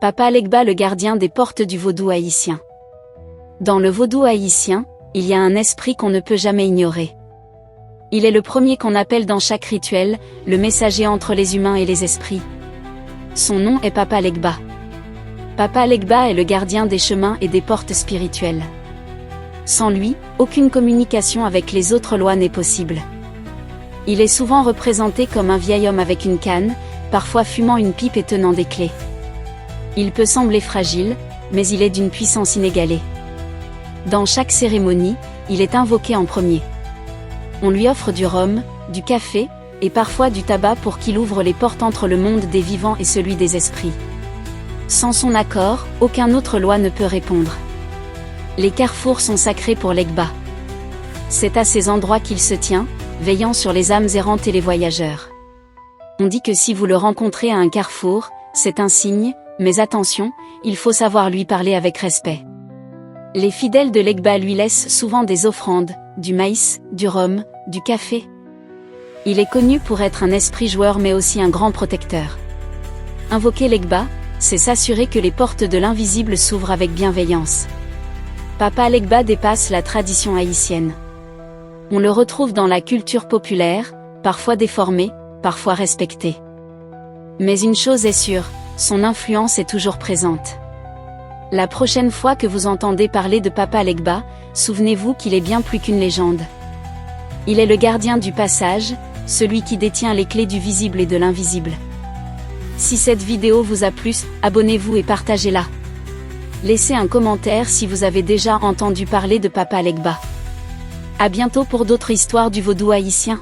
Papa Legba, le gardien des portes du vaudou haïtien. Dans le vaudou haïtien, il y a un esprit qu'on ne peut jamais ignorer. Il est le premier qu'on appelle dans chaque rituel, le messager entre les humains et les esprits. Son nom est Papa Legba. Papa Legba est le gardien des chemins et des portes spirituelles. Sans lui, aucune communication avec les autres lois n'est possible. Il est souvent représenté comme un vieil homme avec une canne, parfois fumant une pipe et tenant des clés. Il peut sembler fragile, mais il est d'une puissance inégalée. Dans chaque cérémonie, il est invoqué en premier. On lui offre du rhum, du café, et parfois du tabac pour qu'il ouvre les portes entre le monde des vivants et celui des esprits. Sans son accord, aucun autre loi ne peut répondre. Les carrefours sont sacrés pour Legba. C'est à ces endroits qu'il se tient, veillant sur les âmes errantes et les voyageurs. On dit que si vous le rencontrez à un carrefour, c'est un signe, mais attention, il faut savoir lui parler avec respect. Les fidèles de Legba lui laissent souvent des offrandes, du maïs, du rhum, du café. Il est connu pour être un esprit joueur mais aussi un grand protecteur. Invoquer Legba, c'est s'assurer que les portes de l'invisible s'ouvrent avec bienveillance. Papa Legba dépasse la tradition haïtienne. On le retrouve dans la culture populaire, parfois déformé, parfois respecté. Mais une chose est sûre, son influence est toujours présente. La prochaine fois que vous entendez parler de Papa Legba, souvenez-vous qu'il est bien plus qu'une légende. Il est le gardien du passage, celui qui détient les clés du visible et de l'invisible. Si cette vidéo vous a plu, abonnez-vous et partagez-la. Laissez un commentaire si vous avez déjà entendu parler de Papa Legba. À bientôt pour d'autres histoires du vaudou haïtien.